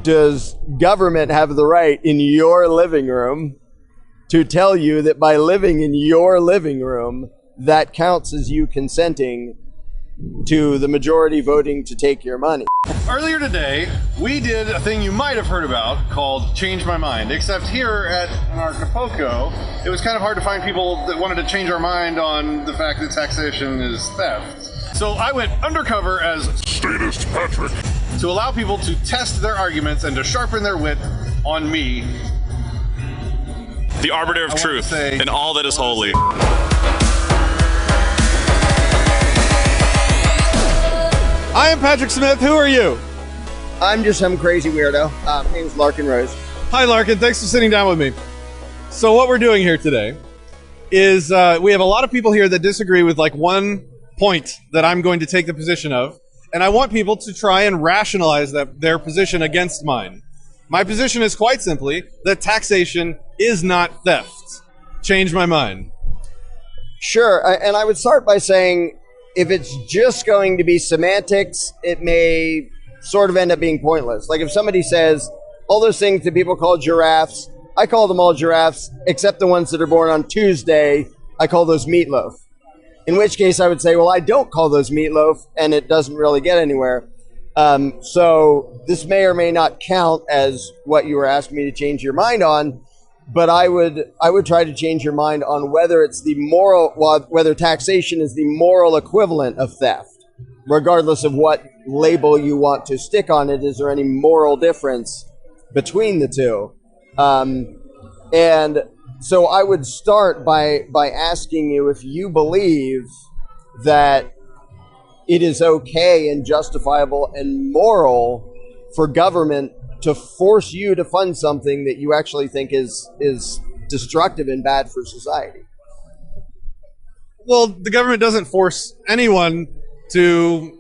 does government have the right in your living room to tell you that by living in your living room, that counts as you consenting to the majority voting to take your money? Earlier today, we did a thing you might have heard about called Change My Mind, except here at Acapulco, it was kind of hard to find people that wanted to change our mind on the fact that taxation is theft. So I went undercover as Statist Patrick to allow people to test their arguments and to sharpen their wit on me. The arbiter of truth and all that is holy. I am Patrick Smith. Who are you? I'm just some crazy weirdo. My name's Larken Rose. Hi, Larken. Thanks for sitting down with me. So what we're doing here today is we have a lot of people here that disagree with like one point that I'm going to take the position of, and I want people to try and rationalize their position against mine. My position is quite simply that taxation is not theft. Change my mind. Sure, and I would start by saying if it's just going to be semantics, it may sort of end up being pointless. Like if somebody says, all those things that people call giraffes, I call them all giraffes, except the ones that are born on Tuesday, I call those meatloaf. In which case I would say, well, I don't call those meatloaf, and it doesn't really get anywhere. So this may or may not count as what you were asking me to change your mind on, but I would try to change your mind on whether it's the moral, whether taxation is the moral equivalent of theft, regardless of what label you want to stick on it. Is there any moral difference between the two? And so I would start by asking you if you believe that it is okay and justifiable and moral for government to force you to fund something that you actually think is destructive and bad for society. Well, the government doesn't force anyone to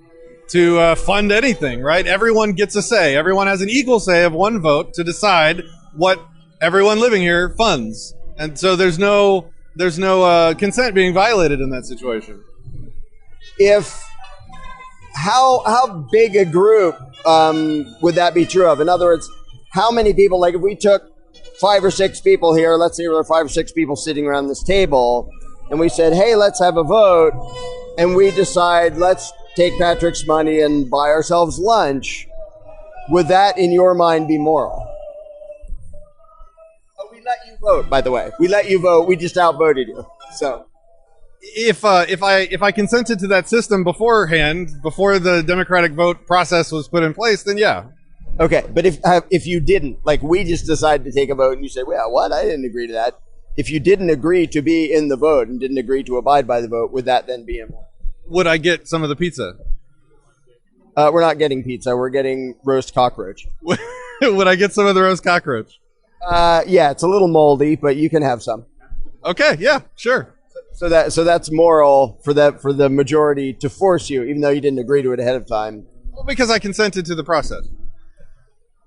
fund anything, right? Everyone gets a say. Everyone has an equal say of one vote to decide what everyone living here funds. And so there's no consent being violated in that situation. How big a group would that be true of? In other words, how many people, like if we took 5 or 6 people here, let's say there are 5 or 6 people sitting around this table, and we said, hey, let's have a vote, and we decide, let's take Patrick's money and buy ourselves lunch, would that, in your mind, be moral? We let you vote, by the way. We let you vote. We just outvoted you. So, if I consented to that system beforehand, before the democratic vote process was put in place, then yeah. Okay, but if you didn't, like we just decided to take a vote and you said, well, what? I didn't agree to that. If you didn't agree to be in the vote and didn't agree to abide by the vote, would that then be immoral? Would I get some of the pizza? We're not getting pizza. We're getting roast cockroach. Would I get some of the roast cockroach? Yeah, it's a little moldy, but you can have some. Okay, yeah, sure. So that's moral for the majority to force you, even though you didn't agree to it ahead of time. Well, because I consented to the process.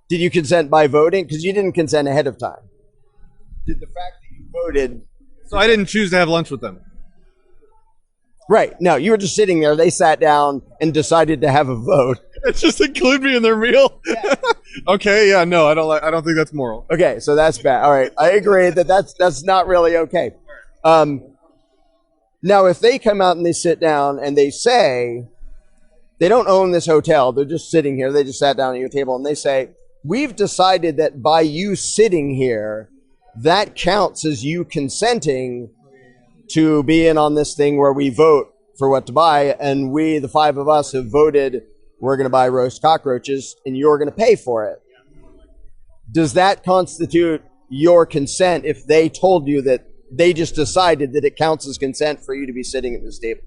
Did you consent by voting? Because you didn't consent ahead of time. Did the fact that you voted? So I didn't choose to have lunch with them. Right. No, you were just sitting there. They sat down and decided to have a vote. It's just include me in their meal. Yeah. Okay. Yeah. No, I don't think that's moral. Okay. So that's bad. All right. I agree that's not really okay. Now, if they come out and they sit down and they say they don't own this hotel, they're just sitting here. They just sat down at your table and they say, we've decided that by you sitting here, that counts as you consenting to be in on this thing where we vote for what to buy. And we, the 5 of us, have voted we're going to buy roast cockroaches and you're going to pay for it. Does that constitute your consent if they told you that they just decided that it counts as consent for you to be sitting at this table?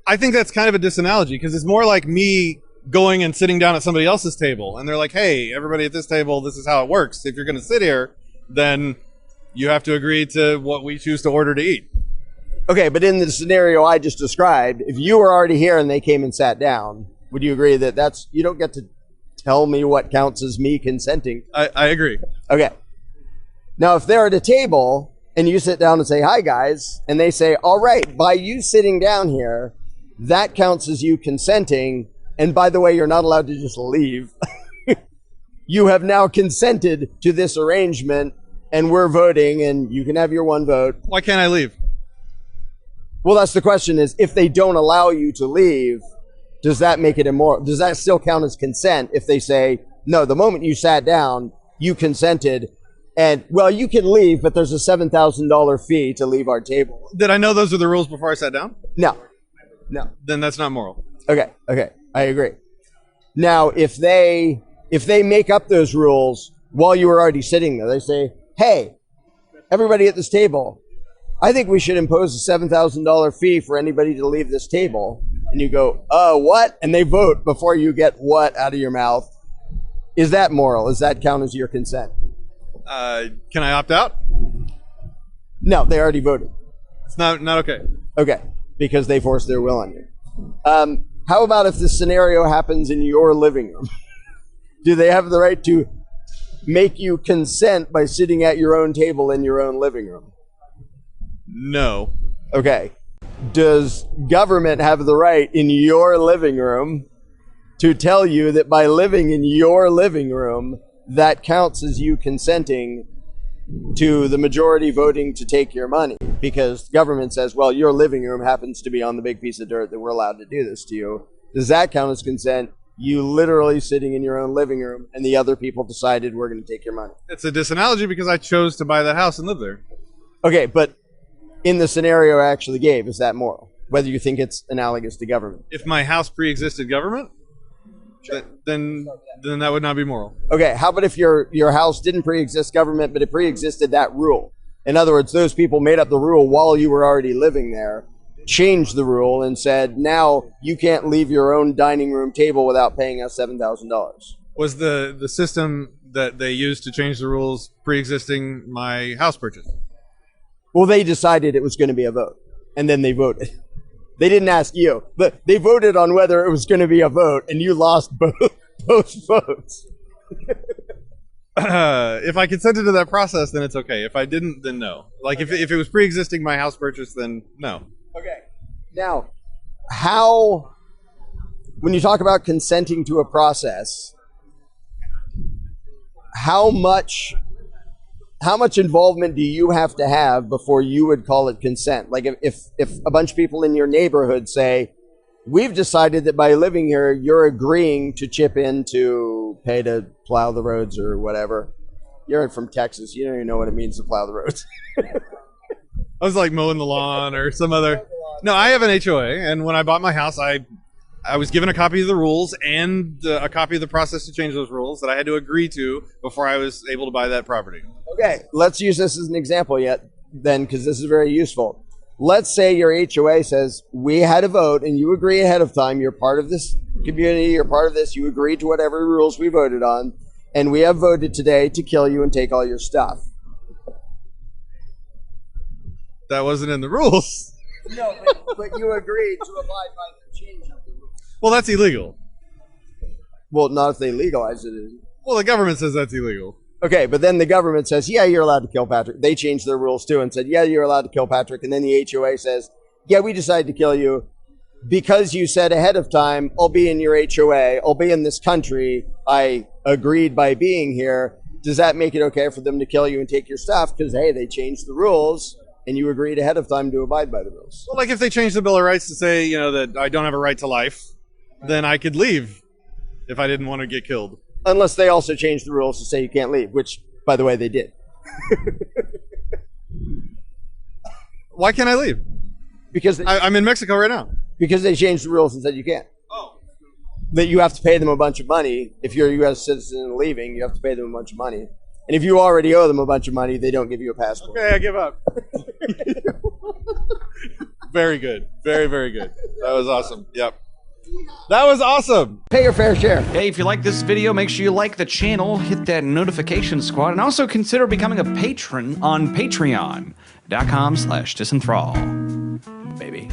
I think that's kind of a disanalogy because it's more like me going and sitting down at somebody else's table and they're like, hey, everybody at this table, this is how it works. If you're going to sit here, then you have to agree to what we choose to order to eat. Okay, but in the scenario I just described, if you were already here and they came and sat down, would you agree that you don't get to tell me what counts as me consenting? I agree. Okay. Now, if they're at a table and you sit down and say, hi, guys, and they say, all right, by you sitting down here, that counts as you consenting. And by the way, you're not allowed to just leave. you have now consented to this arrangement and we're voting and you can have your one vote. Why can't I leave? Well, that's the question is, if they don't allow you to leave, does that make it immoral? Does that still count as consent if they say, no, the moment you sat down, you consented, and, well, you can leave, but there's a $7,000 fee to leave our table. Did I know those were the rules before I sat down? No. Then that's not moral. Okay, I agree. Now, if they make up those rules while you were already sitting there, they say, hey, everybody at this table, I think we should impose a $7,000 fee for anybody to leave this table. And you go, what? And they vote before you get what out of your mouth. Is that moral? Does that count as your consent? Can I opt out? No, they already voted. It's not okay. Okay, because they forced their will on you. How about if this scenario happens in your living room? Do they have the right to make you consent by sitting at your own table in your own living room? No. Okay. Does government have the right in your living room to tell you that by living in your living room, that counts as you consenting to the majority voting to take your money? Because government says, well, your living room happens to be on the big piece of dirt that we're allowed to do this to you. Does that count as consent? You literally sitting in your own living room and the other people decided we're going to take your money. It's a disanalogy because I chose to buy that house and live there. Okay, but in the scenario I actually gave, is that moral? Whether you think it's analogous to government. If my house pre-existed government, sure, then that would not be moral. Okay, how about if your house didn't pre-exist government, but it pre-existed that rule? In other words, those people made up the rule while you were already living there, changed the rule and said, now you can't leave your own dining room table without paying us $7,000. Was the system that they used to change the rules pre-existing my house purchase? Well, they decided it was going to be a vote, and then they voted. They didn't ask you, but they voted on whether it was going to be a vote, and you lost both votes. If I consented to that process, then it's okay. If I didn't, then no. Like if it was pre-existing my house purchase, then no. Okay. Now, when you talk about consenting to a process, how much involvement do you have to have before you would call it consent? Like if a bunch of people in your neighborhood say, we've decided that by living here, you're agreeing to chip in to pay to plow the roads or whatever. You're from Texas. You don't even know what it means to plow the roads. I was like mowing the lawn or some other. No, I have an HOA, and when I bought my house, I was given a copy of the rules and a copy of the process to change those rules that I had to agree to before I was able to buy that property. Okay, let's use this as an example then, because this is very useful. Let's say your HOA says, we had a vote and you agree ahead of time, you're part of this community, you're part of this, you agree to whatever rules we voted on, and we have voted today to kill you and take all your stuff. That wasn't in the rules. No, but you agreed to abide by the change of the rules. Well, that's illegal. Well, not if they legalize it. Well, the government says that's illegal. Okay, but then the government says, yeah, you're allowed to kill Patrick. They changed their rules too and said, yeah, you're allowed to kill Patrick. And then the HOA says, yeah, we decided to kill you because you said ahead of time, I'll be in your HOA, I'll be in this country, I agreed by being here. Does that make it okay for them to kill you and take your stuff? Because, hey, they changed the rules and you agreed ahead of time to abide by the rules. Well, like if they changed the Bill of Rights to say, that I don't have a right to life, then I could leave if I didn't want to get killed. Unless they also changed the rules to say you can't leave, which, by the way, they did. Why can't I leave? Because I'm in Mexico right now. Because they changed the rules and said you can't. Oh. That you have to pay them a bunch of money. If you're a U.S. citizen and leaving, you have to pay them a bunch of money. And if you already owe them a bunch of money, they don't give you a passport. Okay, I give up. Very good. Very, very good. That was awesome. Yep. That was awesome. Pay your fair share. Hey, if you like this video, make sure you like the channel, hit that notification squad, and also consider becoming a patron on patreon.com/disenthrall. Baby.